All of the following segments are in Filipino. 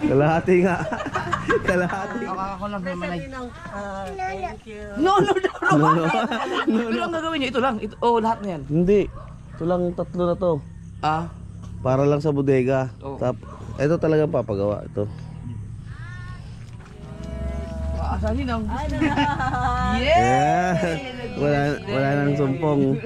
Kalahati nga. Kalahati. Ako lang naman ay. No. Ito lang gagawin niyo, ito lang. Lahat na yan. Hindi. Ito lang tatlo na to. Para lang sa bodega. Ito talagang papagawa. Ito. Asahin ang. Yeah. Wala nang sumpong.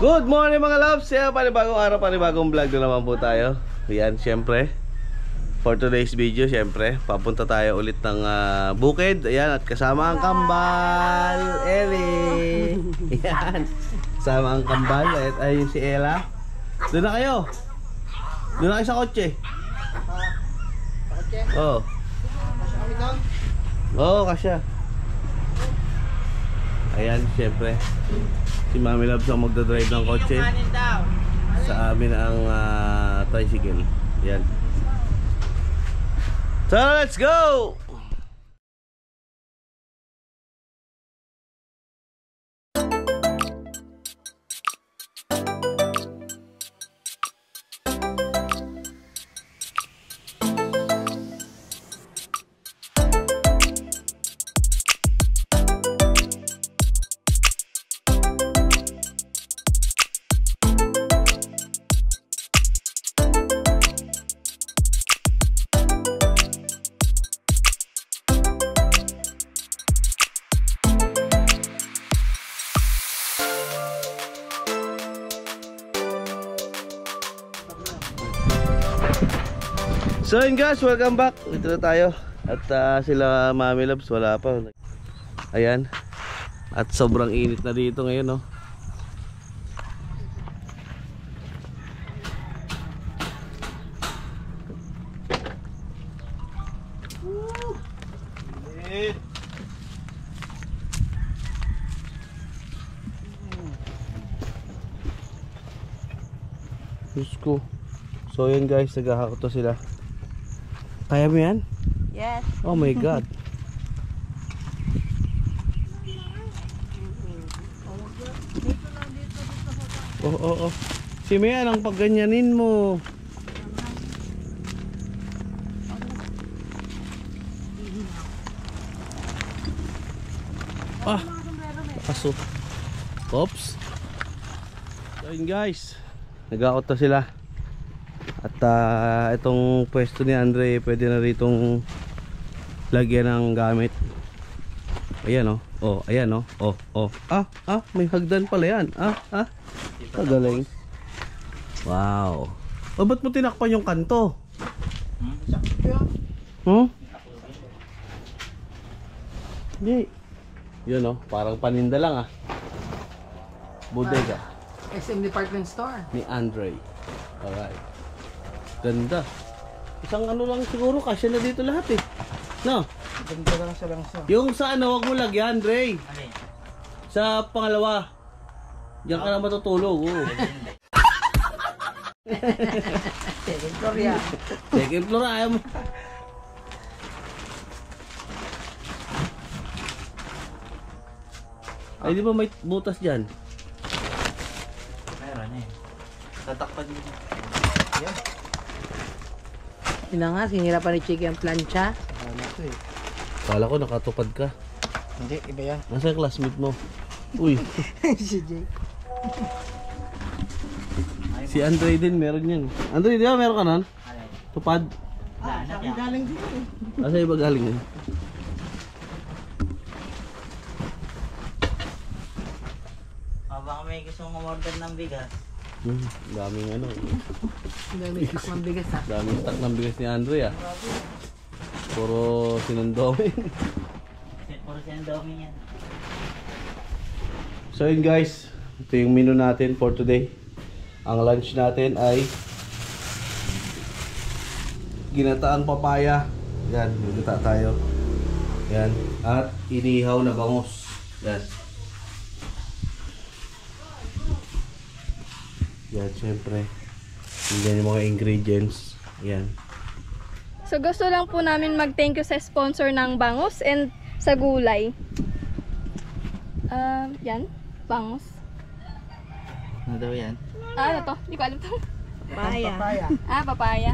Good morning mga loves! Panibagong araw, panibagong vlog na naman po tayo. Yan, syempre for today's video, syempre papunta tayo ulit ng bukid. Ayan, at kasama ang kambal Ellie. Yan, kasama ang kambal. At ayun si Ella. Doon na kayo. Doon na kayo sa kotse. Oo. Oo, kasya. Ayan, syempre si Mami Loves ang magdadrive ng kotse. Sa amin ang tricycle. Yan. So let's go! So yun guys, welcome back. Dito na tayo. At sila Mami Loves wala pa. Ayan. At sobrang init na dito ngayon, no. Diyos ko. So yun guys, naghahakot to sila. Kaya mo yan? Yes. Oh my God. Oh. Si Mia, ang pagganyanin mo. Kaso. Oops. So yun guys, naghahakot to sila. At itong pwesto ni Andre pwede na ritong lagyan ng gamit. Ayan oh. Ayan oh. May hagdan pala yan. Magaling. Wow. Ba't mo tinakpan yung kanto? Hindi. Yun parang paninda lang bodega. SM Department Store. Ni Andre. Alright. Ganda. Isang lang siguro kasi na dito lahat no? Ganda lang siya lang siya. Yung sa wag mo lagyan, Dre. Sa pangalawa. Diyan ka na matutulog. Second floor yan. Second floor ayaw mo. Ay di ba may butas dyan? Meron tatakpan mo. Yan. Yun na nga, sinirapan ni Chiki ang plancha. Kala ko nakatupad ka. Hindi, iba yan. Nasa classmate mo? Uy. Si Jake. Si Andre din meron yan. Andre, di ba meron ka nun? Tupad? Galing dito Asa iba galing yan? Baka may gusto mong order ng bigas. Daming Daming stock ng bigas daming stock ng bigas ni Andre Puro sinundomin. Puro sinundomin yan. So yun guys, ito yung menu natin for today. Ang lunch natin ay ginataang papaya. Yan, gata tayo. Yan. At inihaw na bangus. Yan. Yan, syempre. Yan yung mga ingredients. Yan. So gusto lang po namin mag-thank you sa sponsor ng bangus and sa gulay. Yan, bangus. Ano daw yan? Ano to? Hindi ko alam to. Papaya. Papaya.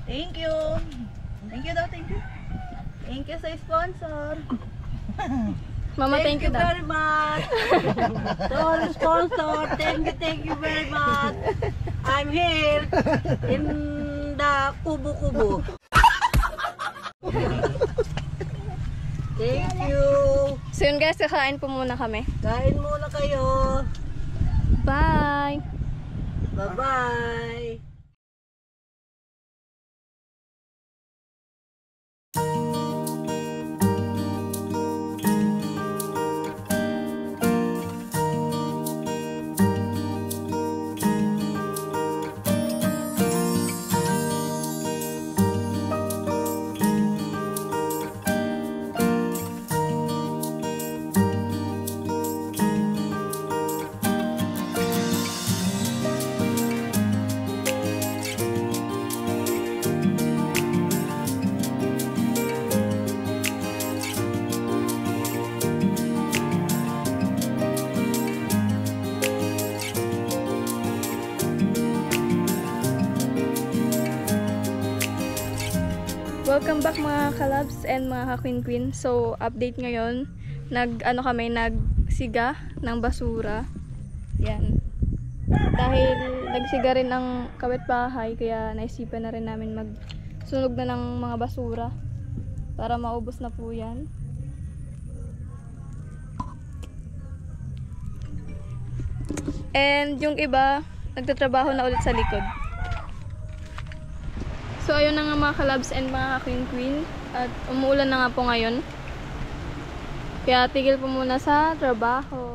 Thank you. Thank you daw, thank you. Thank you sa sponsor. Mama, thank you daw. very much. To all sponsor, thank you very much. I'm here in the Kubo. Thank you. So yun guys, kakain po muna kami. Kain muna kayo. Bye! Bye-bye. Welcome back mga kalabs and mga ka-queen-queen. So, update ngayon. Nagsiga ng basura. Yan. Dahil nagsiga rin ang kapitbahay, kaya naisipan na rin namin magsunog na ng mga basura para maubos na po yan. And yung iba, nagtatrabaho na ulit sa likod. So ayun na nga mga kalabs and mga ka-queen-queen, at umuulan na nga po ngayon. Kaya tigil po muna sa trabaho.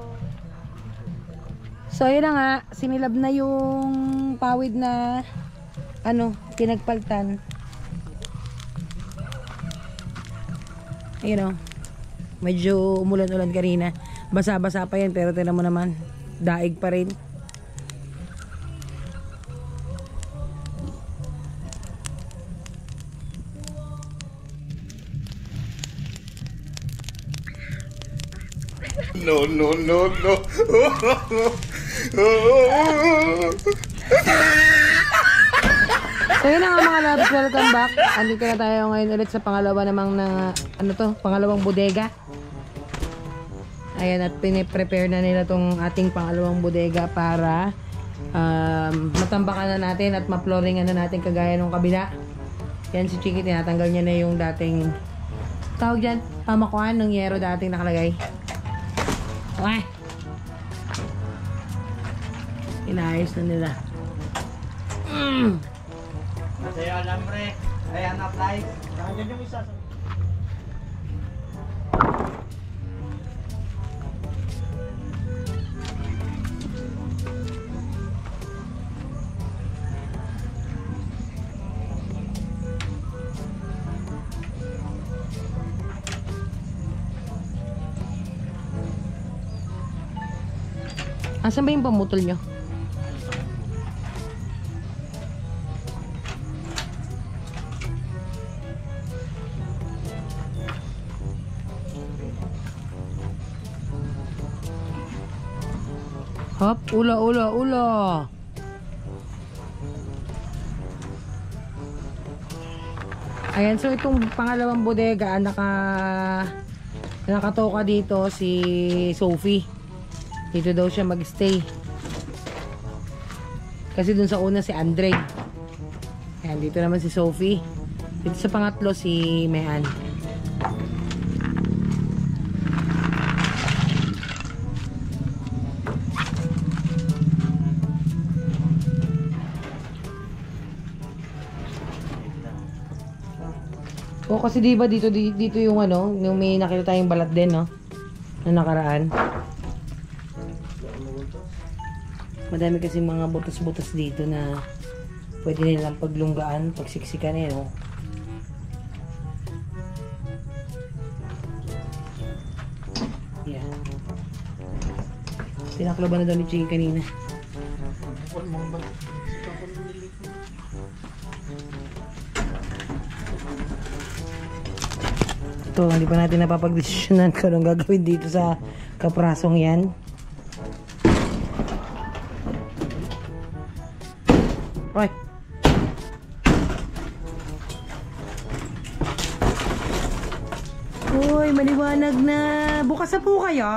So ayun na nga, sinilab na yung pawid na pinagpaltan. Ayun o. Medyo umulan-ulan kanina. Basa-basa pa yan, pero tingnan mo naman, daig pa rin. No. So yun na nga mga loves, welcome back. Andito na tayo ngayon ulit sa pangalawa namang na, pangalawang bodega. Ayan, at piniprepare na nila tong ating pangalawang bodega para matambakan na natin at ma-flooringan na natin kagaya nung kabila. Yan si Chiki, tinatanggal niya na yung dating tawag dyan, pamakuan ng yero dating nakalagay. Okay. Inaayos na nila. Masaya alambre. Ay, anak live. Nandiyan yung isa. Asan ba yung pamutol nyo? Hop, ula. Ayan, so itong pangalawang bodega, nakatoka dito si Sophie. Dito daw siya mag-stay. Kasi dun sa una si Andre. Ayan, dito naman si Sophie. Dito sa pangatlo si Mehan. O kasi diba dito yung yung may nakita tayong balat din, no? Na nakaraan. Madami kasi mga butos-butos dito na pwede nilang paglunggaan, pagsiksikan eh, no? Yan. Tinakloban na daw ni Ching kanina. Ito, hindi pa natin napapagdesisyonan kung anong gagawin dito sa kaprasong yan. Roy! Uy, maliwanag na. Bukas na po kayo?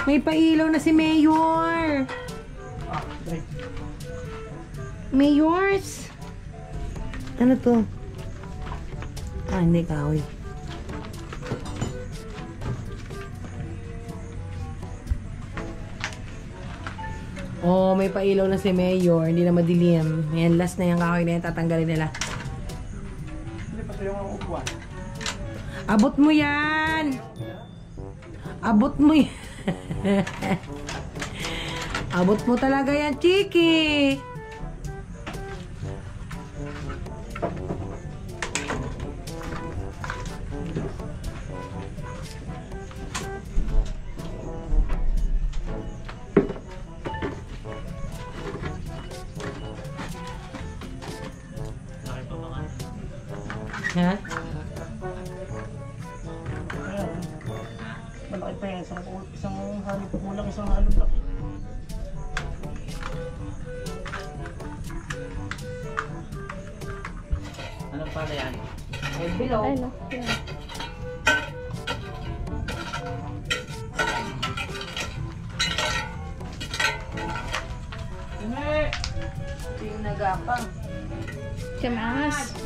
May pailaw na si Mayor. Mayors! Ano to? Ah, hindi kahoy. Oh, may pailaw na si Mayor. Hindi na madilim. Ayan, last na yung kahoy na yan. Tatanggalin nila. Abot mo yan! Abot mo yan! Abot mo talaga yan, Chiki! Ha? Malaki pa yan. Isang halip. Kulang isang halip laki. Ano pala yan? Below. Ay, no. Yan. Ito yung nagapang. Siya maangas.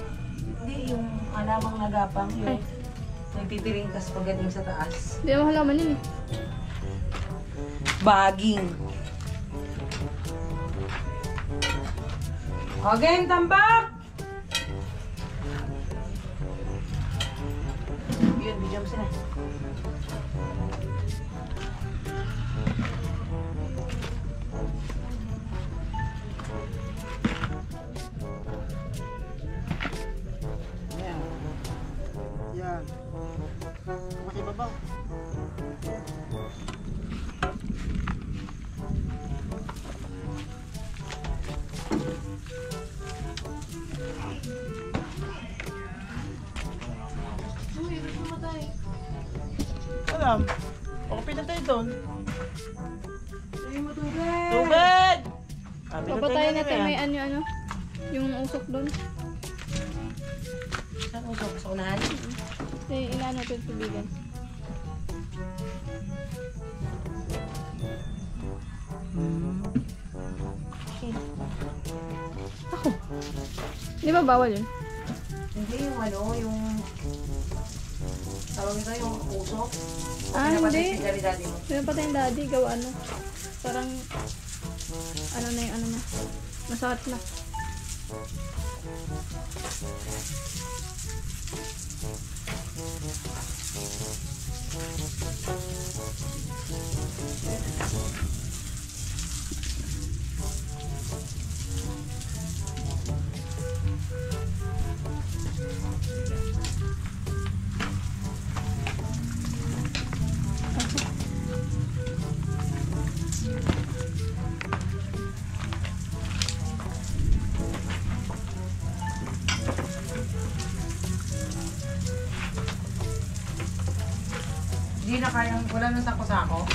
Hindi, yung alamang nagapang. Yung nagtitiringkas pagdating sa taas. Hindi mo halaman yun eh. Baging. Again, tambak! Yun, bigyan mo sila. Yan. Makibabaw. Alam. O, pinatay doon. Tubig! Papatayin natin may ano, yung usok doon. Saan usok? Sa unahan? Ilan natin tubigan. Ako. Di ba bawal yun? Hindi, yung ano, yung... Tawag nito yung usok. Ah, hindi. Pinapatay mo. Pinapatay yung daddy, gawa ano. Parang, ano na yung ano na. Masakit na. Hindi na kayang, wala nang sako-sako.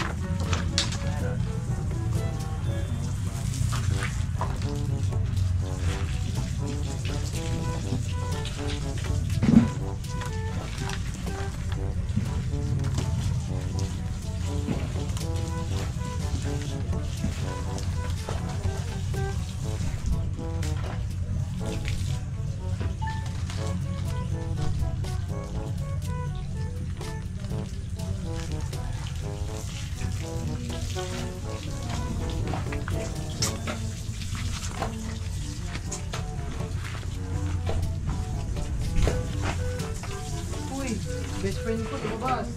Uy, best friend ko, lumabas.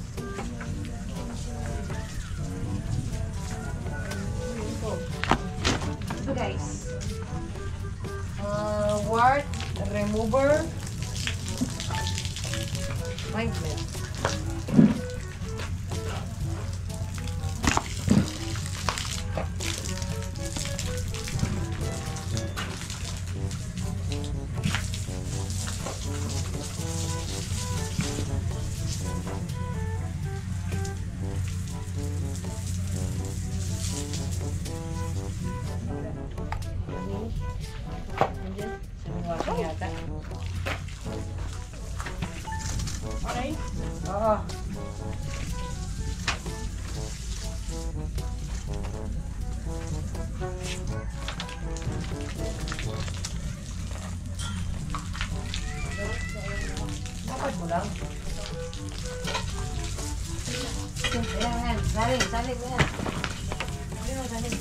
guys. Wart remover. Ointment. Okay. Oo. Dapat mo lang. Ayan, saling mo yan. Saling.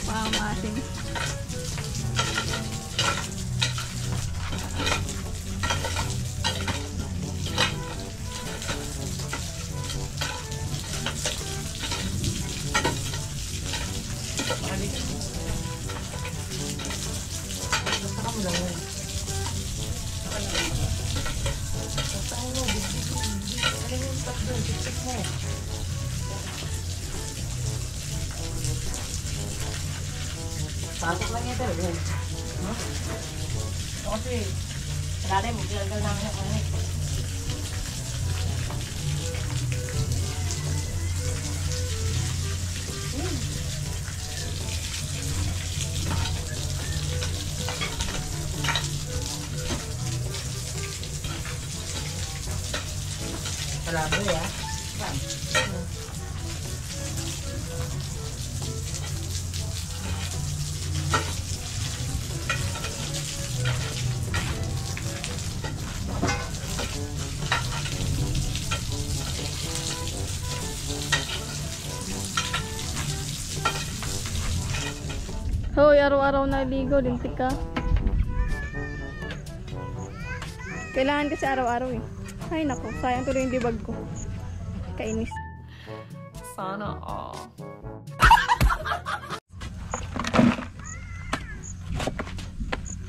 Pamating. Pasok lang ito. No? Kasi, sarali mo, bilang namin ako. Salamat ya. Hoy, araw-araw naligo, lintik ka. Kailangan kasi araw-araw eh. Ay nako, sayang tuloy yung dibag ko. Kainis. Sana all.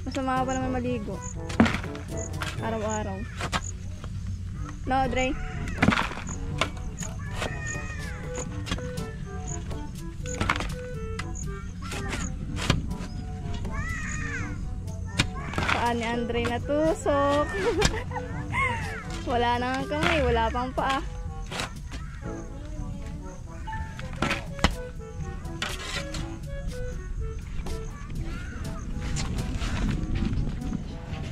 Masama pa naman maligo. Araw-araw. No, Dre? Paan ni Andre natusok. Wala na ang kamay, wala pang paa.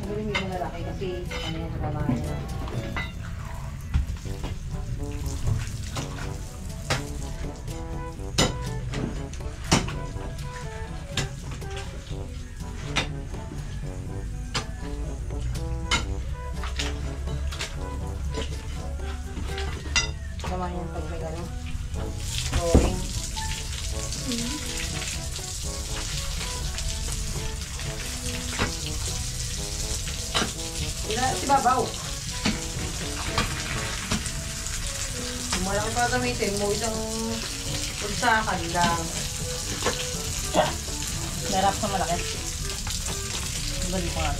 Hindi mo lalaki kasi ano yung trabaho niya. Trabaho niya pag may gano'n. Boring. Si Babaw. Kung malaki pa gamitin mo, isang pagsakan lang. Narap sa malaki. Balik ko nga.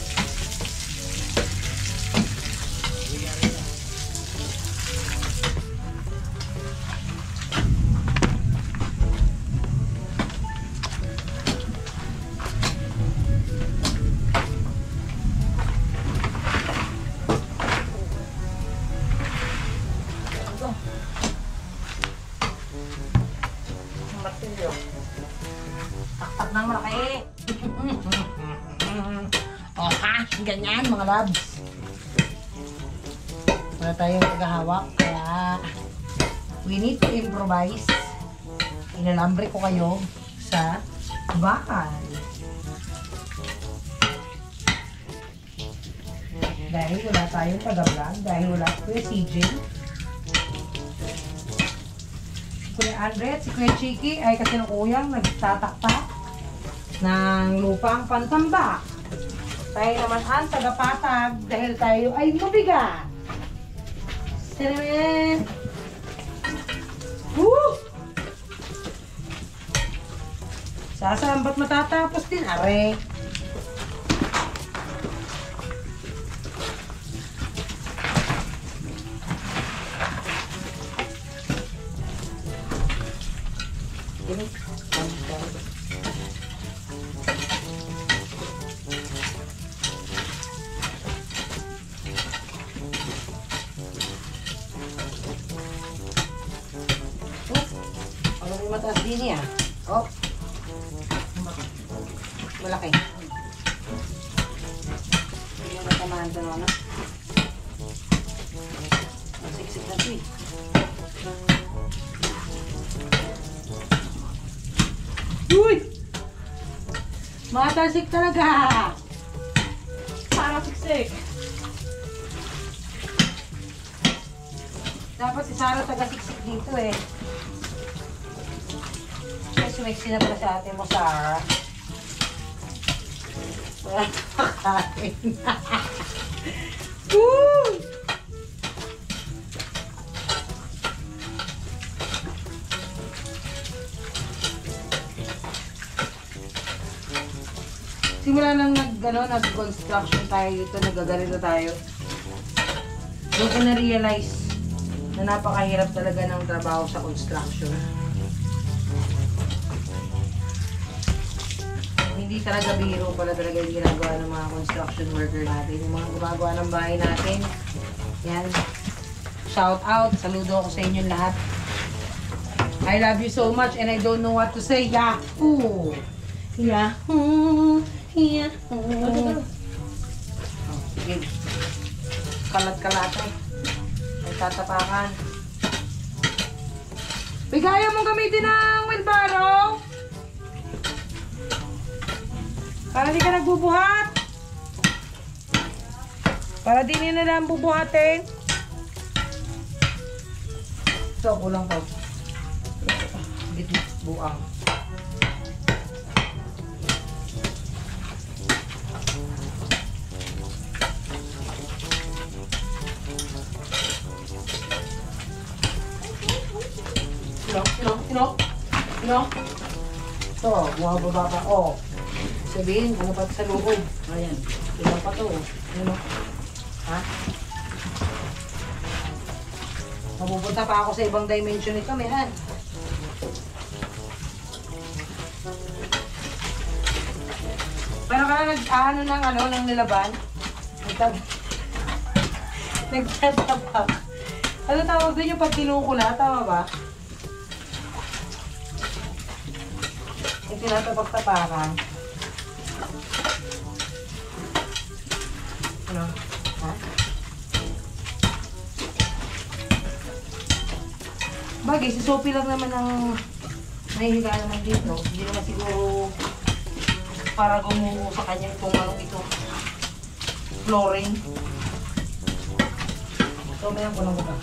Taktak ng malaki. Oh ha, ganyan mga labs. Wala tayong tagahawak, kaya we need to improvise. Inalambre ko kayo sa bakal. Dahil wala tayong taga-vlog, dahil wala si Kuya CJ. Si Kuya Andre at si Kuya Chiki ay kasi ng uyang nagtataktak. ng lupang Pantambak. Tayo naman ang tagapatag dahil tayo ay mabigat. Sinamin! Woo! Sasaan ba't matatapos din, are? Ano yung mataas din niya? Oh. Malaki. Hindi mo natamaan ito naman. Masiksik na ito eh. Uy! Matasik talaga! Para siksik. Dapat si Sarah taga-siksik dito eh. Ay, sumiksi na pala sa ate mo, Sarah. Wala nakakain. Woo! Simula nang nag-construction tayo dito, nagagalito tayo. Doon ko na-realize na napakahirap talaga ng trabaho sa construction. Hindi talaga biro pala talaga yung ginagawa ng mga construction worker natin. Yung mga gumagawa ng bahay natin. Yan. Shout out. Saludo ako sa inyong lahat. I love you so much and I don't know what to say. Yahoo! Yahoo! Yahoo! Oh, sige. Kalat-kalat eh. Ay tatapakan. Bigaya mong gamitin ng wheelbarrow. Para di ka nagbubuhat. Para di nila lang bubuhatin. Ito, kulang pa. Gitna, buang. Sino? Ito, bumababa pa. Oh. Sabihin, ano pa sa loob? Ayan. Ilan pa to? Ano? Ha? Mapupunta pa ako sa ibang dimension nito, mehan. Pero ka na nag-ano ng nilaban? Nagtatapak. Ano tawag doon yung pag kinukula? Tama ba? Yung tinatapak-tapakan. Ano? Ha? Bagay, si Sophie lang naman ang nahihiga naman dito. Hindi naman siguro para gumuho sa kanya itong flooring. So, mayan ko lang ba?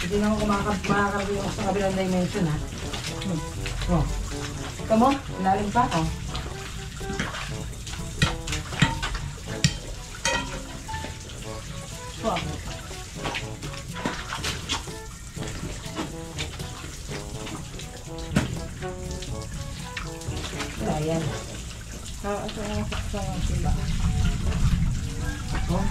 Hindi na ako makakarating ako sa kabilang dimension, ha? Oh. Ito mo, ilalim pa, oh. Wow. Ayan. Ito ang saksangan sila. Oh.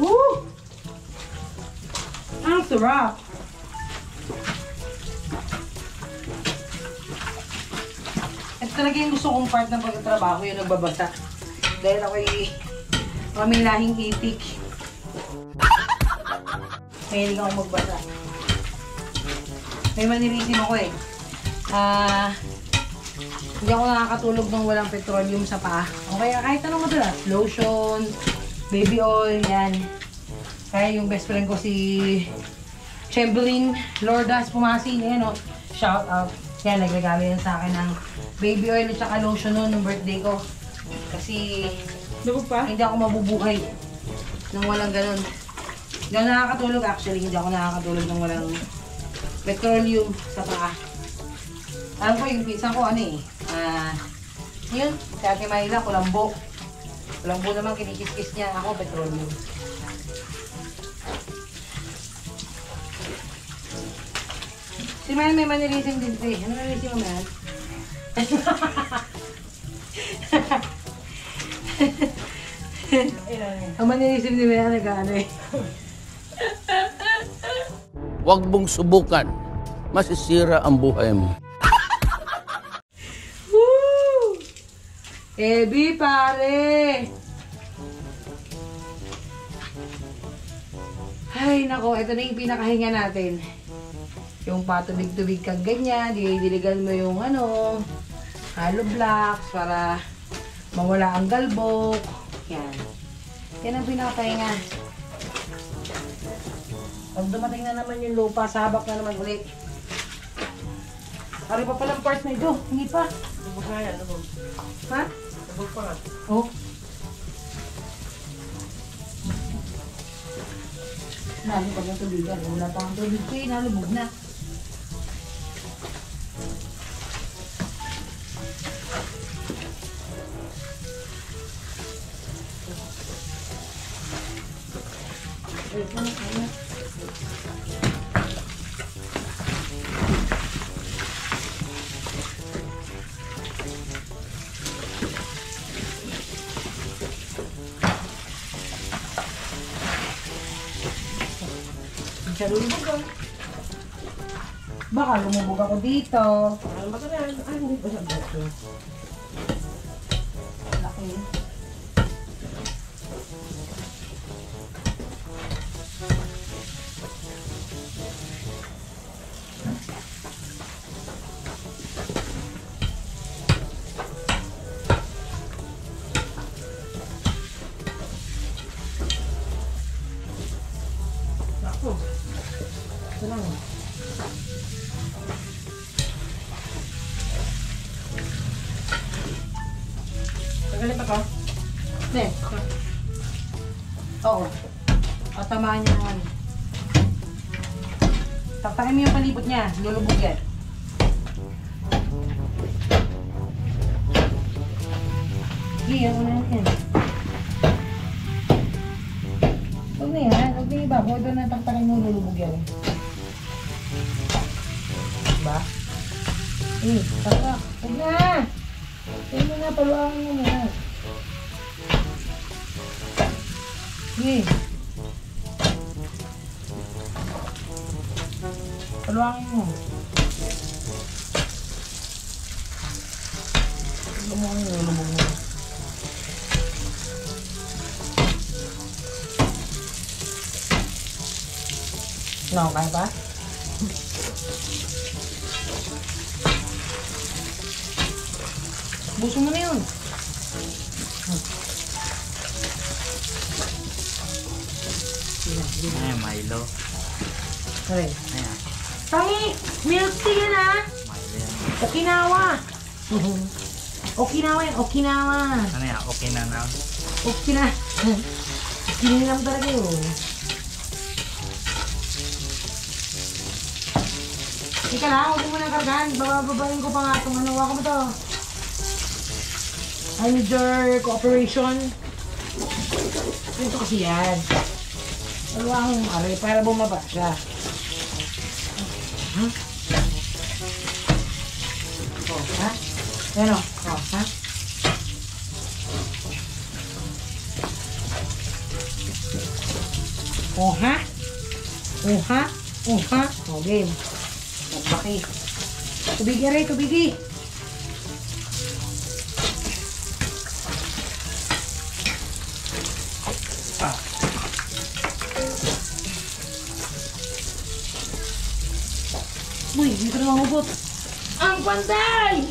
Woo! Ang sarap! Ito talaga yung gusto kong part ng pagtatrabaho, yung nagbabasa. Dahil ako'y mamilahing itik. Mahilig akong magbasa. May manirisim ako eh. Hindi ako nakakatulog nang walang petroleum sa paa. O kaya kahit anong madalas, lotion, baby oil, yan. Kaya yung best friend ko si Chamberlain Lordas Pumasin, yan o. Shout out. Yan, nagregalo yan sa akin ng baby oil at saka lotion noon ng birthday ko. Kasi hindi ako mabubuhay nang walang ganun. Hindi ako nakakatulog actually. Hindi ako nakakatulog nang walang petroleum sa paa. Alam ko yung pinsan ko yun, si Ate Mayla, kulambo. Kulambo naman kinikis-kis niya. Ako, petroleum. Si Mayan may mannerism din ito eh. Ano mannerism mo, Mayan? Ang mannerism ni Mayan nag-ano eh. Huwag mong subukan. Masisira ang buhay mo. Woo! Ebi, pare! Ay, nako. Ito na yung pinakahinga natin. Yung patubig-tubig kang ganyan, didiligan mo yung hollow blocks para mawala ang galbok. Yan. Yan ang pinakapahinga. Pag dumating na naman yung lupa, sabak na naman ulit. Ari pa palang part na ito. Hindi pa. Lubog nga yan, lubog. Ha? Lubog pa nga. Oh. Nalubog ang tubigan. Wala pa ang tubig ko eh. Nalubog na. Wait lang, kaya. Siya lumubog ah. Baka lumubog ako dito. Ano ba ito yan? Ay, hindi ba siya dito? Laki. Ako. Ito lang. Tagalit ako. Ne. Oo. Tatamaan niya naman. Taktakin mo yung palibot niya. Lulubog yan. Sige, ako na yan. Huwag na yan. Huwag na iba. Huwag na taktakin mo lulubog yan. Diba? Taktak. Huwag na! Huwag mo na. Paluangin mo na. Sige. Paluangin mo. Lumangin mo, lumang mo. No, kaya pa? Buso mo na yun. Ay, Milo. Okay. Ayan. Tangi! Milk tea yan ha! Milo yan. Okinawa! Okinawa yan, Okinawa! Ano yan? Okay na na. Okina! Kinilam talaga yun. Ika lang, huwag mo nang kargahan. Bababain ko pa nga itong ano. Waka mo to. I need your cooperation. Ito kasi yan. Dalawang aray para bumaba siya. Ha? Oh, ha? Yan o. Oh, ha? Oh, ha? Oh, ha? Oh, ha? Oh, game. Nagbaki. Tubigi rin, tubigi. Uy, dito na mahubot. Ang panday!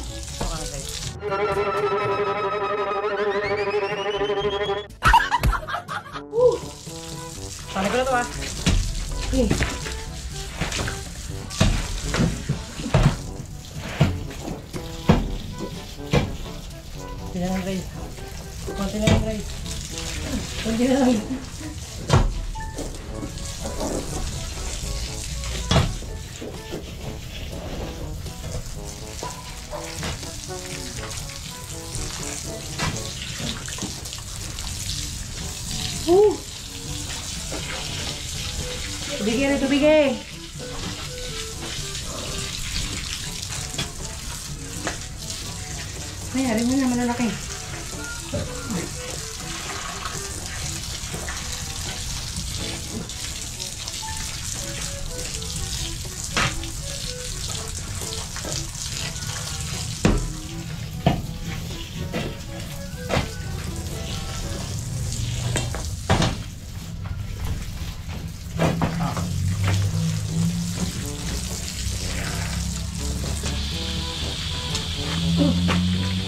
Paano ko na ito ah? Okay. na lang, Ray. Konti na lang, Ray. Konti na lang. Tubig eh, tubig eh. Mayari mo na, malalaki.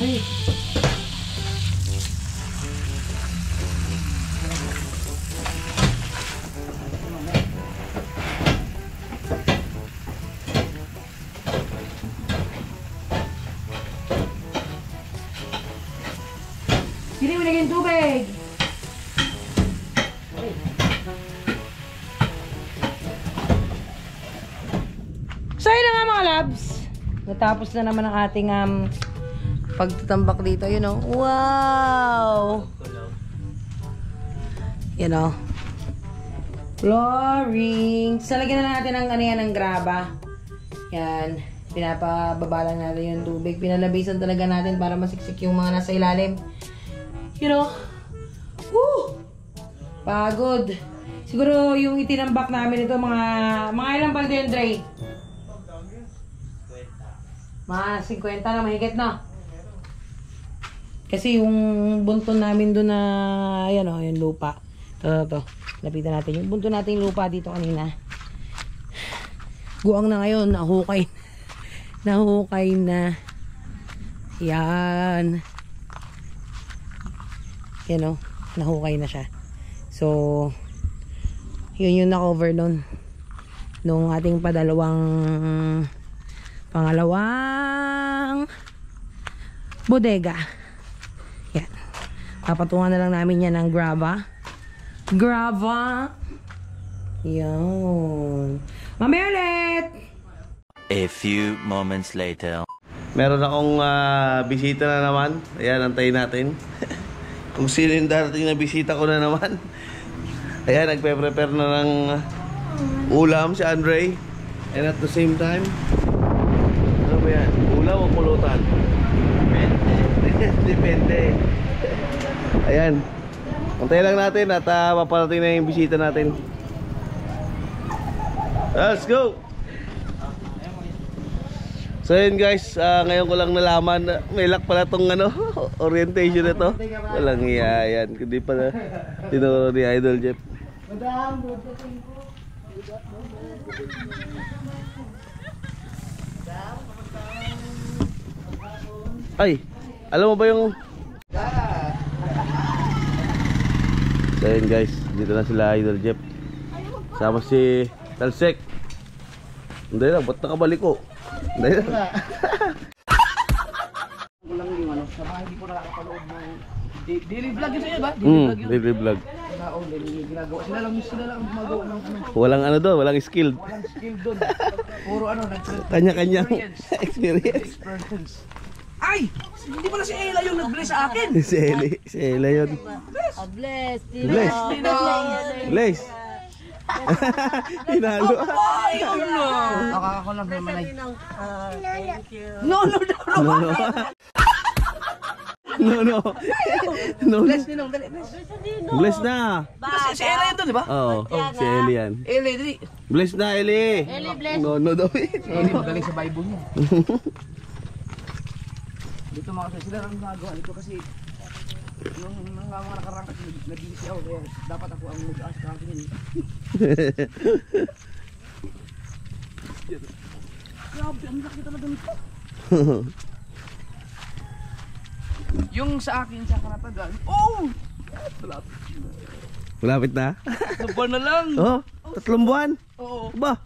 Hey. Sini mo lagyan tubig. So yun na nga mga labs. Natapos na naman ang ating pagtatambak dito, you know. Wow! You know. Flooring. Salagyan na natin ang ano yan, ng graba. Yan. Pinapababa lang natin yung tubig. Pinalabisan talaga natin para masiksik yung mga nasa ilalim. You know. Woo! Pagod. Siguro yung itinambak namin ito, mga ilang paldo yun, Dre? Mga 50 na mahigit na. Kasi yung bunton namin doon na, ayan o, yung lupa. Ito. Lapitan natin. Yung bunton natin lupa dito kanina. Guwang na ngayon. Nahukay. Nahukay na. Yan. Yan o. Nahukay na siya. So, yun yung na-cover nun. Nung ating pangalawang bodega. Yan. Papatungan na lang namin yan ng grava. Yan. Mamaya ulit! A few moments later. Meron akong bisita na naman. Ayan, antayin natin. Kung sino yung darating na bisita ko na naman. Ayan, nagpe-prepare na ng ulam si Andre. And at the same time, ano ba yan? Ulam o pulutan? Depende. Ayan. Antayin lang natin at paparating na yung bisita natin. Let's go! So yun guys, ngayon ko lang nalaman na may lock pala tong orientation na to. Walang iya yan. Hindi pala tinuro ni Idol Jeff. Ay, alam mo ba yung... So yun guys, dito na sila Idol Jeff. Sama si Talsek. Hindi na, ba't nakabalik ko? Hindi na. Kulang yung ano, sa mga hindi ko nakakapanood ng daily vlog yun sa'yo ba? Daily vlog. Ginagawa. Sila lang gumagawa ng ano. Walang ano doon, walang skilled. Walang skill doon. Puro ano, Kanya-kanyang experience. Ay! Hindi pala si Ella yung nag-bless sa akin. Si Ella yun. Bless. Bless. Bless. Hinalo. Ay, no! Ako lang naman ay. Thank you. No. No. Bless Ninong, dali. Bless na. Si Ella yun doon, di ba? Oo, si Ellie yan. Ella, dali. Bless na, Ellie. bless. No daw eh. Ella, magaling sa Bible niya. Dito mga kasi sila ang nagawa nito kasi yung mga nakarang kasi nag-iisi ako kaya dapat ako ang mag-aas sa akin yun. Grabe, ang laki talaga nito. Yung sa akin sa Karatagan, oh! Malapit na? Super na lang! Oh, 3 buwan? Oo. Ba?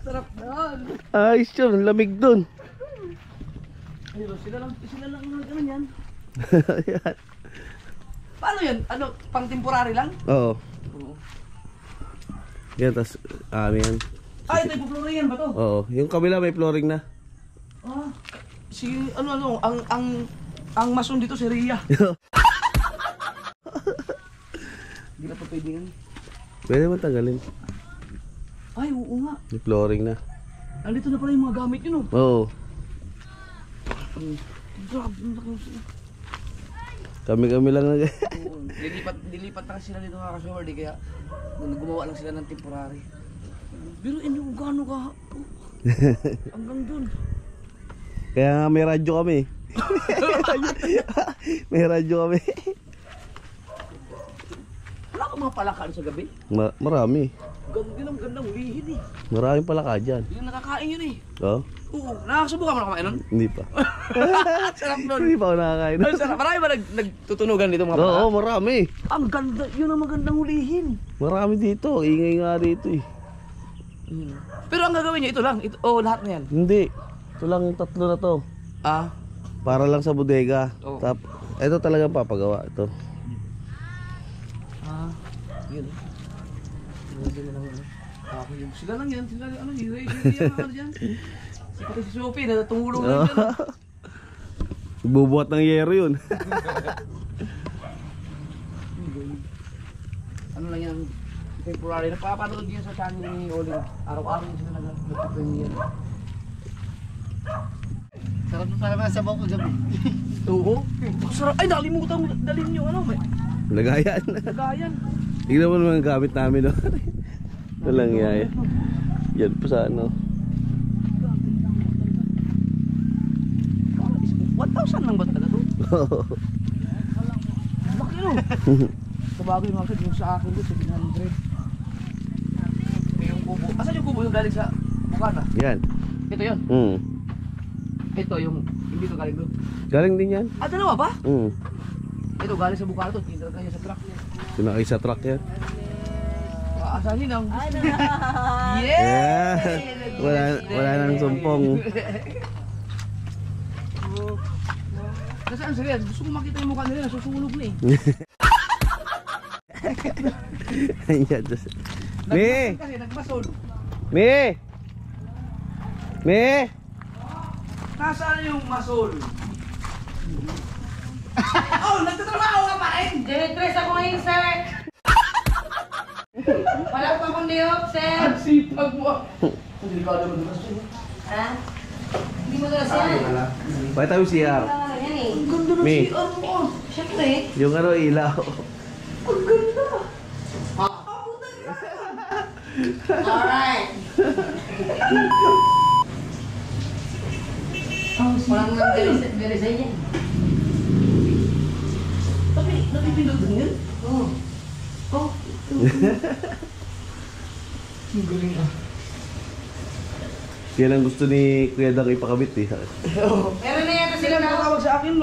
Sarap na! Ayos yun, lamig dun. Ayun, sila lang ano yan. Yan. Paano yan? Ano, pang temporary lang? Oo. Oo. Yan, tas ano yan. Ay, ito yung flooring ba to? Oo. Yung kabila may flooring na. Ah, si ano, ang mason dito si Ria. Hindi na pa pwede yan. Pwede mo tanggalin. Ay, oo nga. May flooring na. Nandito na pala yung mga gamit yun, oh. Oo. Grabe, ang laki. Kami lang na. Oo, Dilipat na kasi sila dito mga ka-shower, di kaya gumawa lang sila ng temporary. Pero inyo kung gaano ka hanggang dun. Kaya nga may radyo kami. May radyo kami. Wala ka mga palakaan sa gabi? Marami. Ang gandang ulihin eh. Maraming palaka dyan. Yung nakakain yun eh. Oo? Oo, nakasubukan mo na kumain nun? Hindi pa. Sarap nun. Hindi pa ako nakakain. Ang sarap. Marami ba nagtutunugan dito mga Oo, palaka? marami. Ang ganda, yun ang magandang hulihin. Marami dito. Ingay nga dito eh. Pero ang gagawin niyo, ito lang. Ito, lahat na yan. Hindi. Ito lang yung tatlo na to. Ah, Para lang sa bodega. Oo. Ito talagang papagawa. Ito. yun. Sila lang yan. Sila ano, hiri ano dyan. Si pati si Sophie, natutulong lang dyan. Bubuhat ng yero yun. Ano lang yan, temporary. Napapanood yan sa channel ni Oling. Araw-araw sila nag-premiere. Sarap na pala sa bako gabi. Oo. Sarap. Ay, nakalimutan mo dalhin yung ano. Lagayan. Lagayan. Tingnan mo naman ang gamit namin. No? Ito lang yan. Yan po sa ano. 1,000 lang ba talaga to? Laki no? Sabagay mga kapit, yung sa akin doon, 700. Yung kubo. Asan yung kubo yung galing sa Bukana? Yan. Ito yun. Ito yung, hindi ito galing doon. Galing din yan. Ah, dalawa ba? Ito Ito galing sa Bukana to, tindagan niya sa truck. Sinakay sa truck yan. Asahin ang gusto niya. Yeah! Wala nang sumpong. Nasaan sila? Gusto ko makita yung mukha nila, nasusunog na eh. Ayan, just... Me! Kasi nagmasol. Me! Me! Nasaan yung masol? Oh, nagtatrabaho ka pa rin! Dinetress ako ngayon, sir. Wala pa akong day-off, sir. Ang sipag mo! Ang delikado mo dito. Ha? Hindi mo na siya. Bakit tayo CR? Yan eh. Ang ganda ng Me. CR mo! Siyempre. Yung ano, ilaw. Ang ganda! Alright. Walang nang deresign yan. Tapi, napipindot din yan? Oo. Oh. Ang galing ah. Yan ang gusto ni Kuya Dang ipakabit eh. Meron na yata Sila sila na. nakatawag sa akin.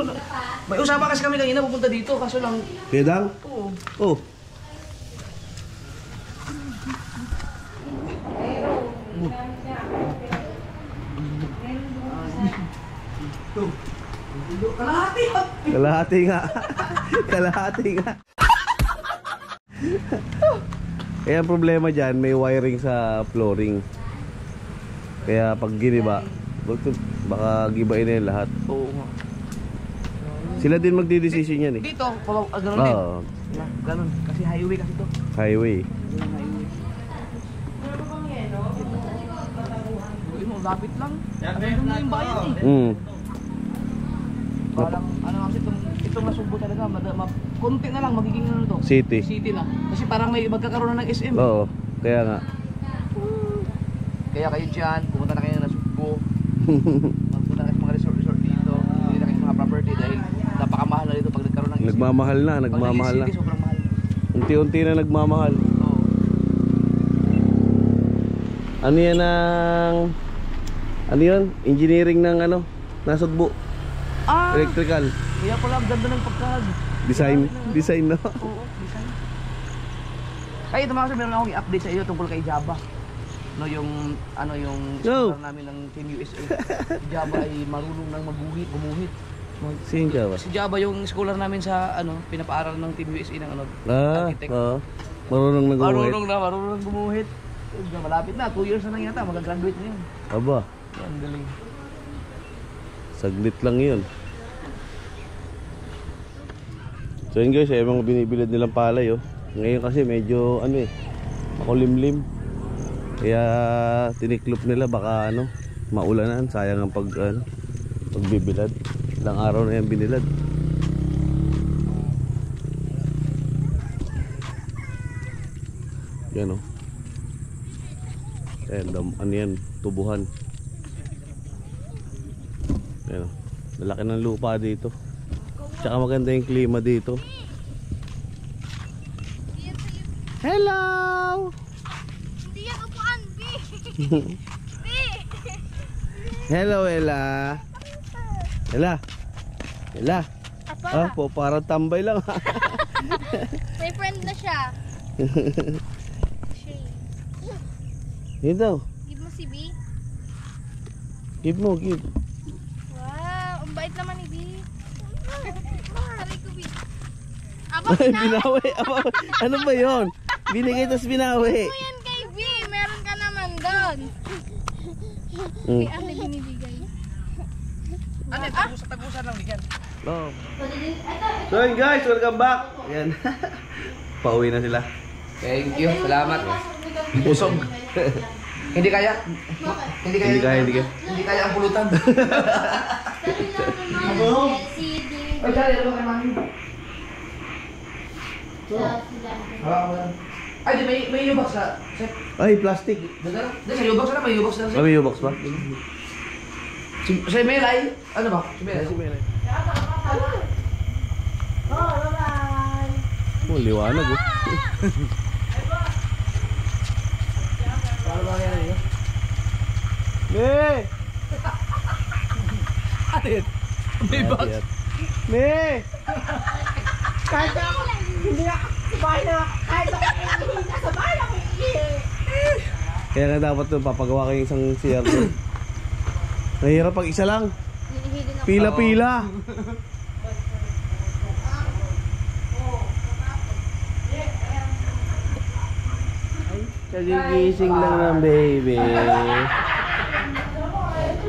May usapan kasi kami kanina pupunta dito, kaso lang... Kuya Dang? Oo. Oh. Kalahati ah! Kalahati nga. Kalahati nga. Kaya ang problema dyan, may wiring sa flooring. Kaya pag giniba, baka gibain na yung lahat. Oo nga. Sila din magdidesisyon yan eh. Dito, ganun din. Oo, Ganun, kasi highway kasi to. highway. Yung highway. Uy, mo, lapit lang. Ganun na yung bayan eh. Parang, ano kasi itong Nasugbo talaga, konti na lang, magiging ano to? City. City na. Kasi parang may magkakaroon na ng SM. Oo, kaya nga. Kaya kayo dyan, pumunta na kayo ng Nasugbo. Magpunta na kayo sa mga resort dito. Hindi na kayo sa mga property dahil napakamahal na dito pag nagkaroon ng SM. Nagmamahal na, nagmamahal na. Pag nag-city, sobrang mahal. Unti-unti na nagmamahal. Oo. Ano yan ang... Ano yun? Engineering ng ano? Nasugbo. Ah! Electrical. Kaya pala ang ganda ng pagkag. Design no? Oo, design. Ay, ito mga kasi meron akong i-update sa iyo tungkol kay Java. No, yung ano yung Go! namin ng Team USA. Java ay marunong nang gumuhit. Sino ka ba? Si Java yung scholar namin sa pinapaaral ng Team USA ng architect. Marunong nag-uwit. Marunong gumuhit. Malapit na, 2 years na lang yata, mag-graduate na yun. Aba, Yan, galing. saglit lang yun. So yun guys, yung mga binibilad nilang palay oh. Ngayon kasi medyo makulimlim. Kaya tiniklop nila baka maulanan, sayang ang pagbibilad. Ilang araw na yan binilad. Yan oh. Yan, tubuhan. Yan oh. Lalaki ng lupa dito. Tsaka maganda yung klima dito. Hello! Hindi yan upuan, B! B! Hello, Ella. Ella. Ella. Apa? Parang tambay lang. May friend na siya. Yun daw. Give mo si B. Give mo, give. Wow, ang bait naman ni B. Sabi ko, B. Aba, Ay, binawi. Ano ba yun? Binigay tapos binawi. Ano yan kay B? Meron ka naman doon. Kay ate binibigay. Ate, tagusan lang bigyan. Oh. So yun guys, welcome back. Yan. Pauwi na sila. Thank you, salamat. Busog. Hindi kaya ang pulutan. Ay, dali, ano kay mami? Ay, di may U-box sa... Ay, plastic. Di sa U-box na, may U-box na. May U-box ba? Si Melay, ano ba? Si Melay. Oh, liwanag oh. Paano ba kaya yun? Me! Ate, may box. Me! Kahit ako, hindi na bahay na, kahit ako hindi na sa bahay ako Kaya nga dapat papagawa kayo isang CR doon. Nahirap pag isa lang. Pila-pila. Kagigising lang ng baby.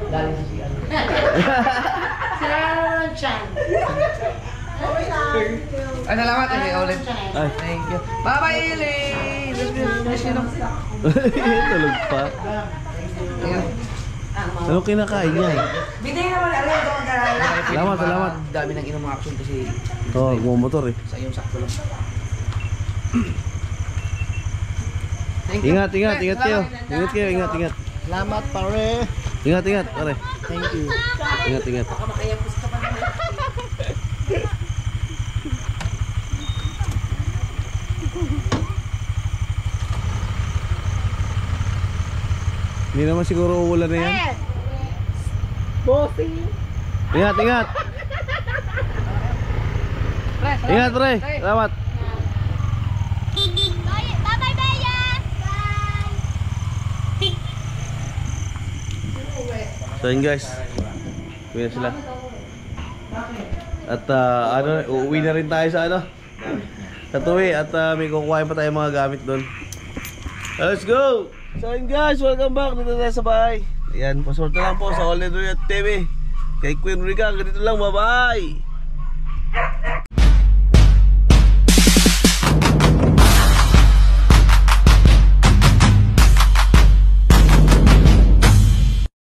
Dali sa siya. Ay, salamat. Ay, ulit. Ay. Thank you. Bye-bye, Ili. Miss you. Tulog pa. Ano kinakain niya? Binay naman, alam ko ang karala. Salamat. Dami ng inom action kasi Oh, gumamotor eh. sa iyong sakto lang. Thank you. Ingat kayo. Ingat. Salamat pare. Ingat, pare. Thank you. Ingat. Hindi naman siguro uulan na yan. Bossing. Ingat. Ingat, pre. Salamat. Bye-bye, Bea! So yun guys, uwi na sila. At uuwi na rin tayo sa sa tuwi at may kukuhain pa tayo mga gamit doon. Let's go! So yun guys, welcome back dito tayo sa bahay. Ayan, pasorta lang po sa All Night TV. Kay Queen Rica, ganito lang, bye bye!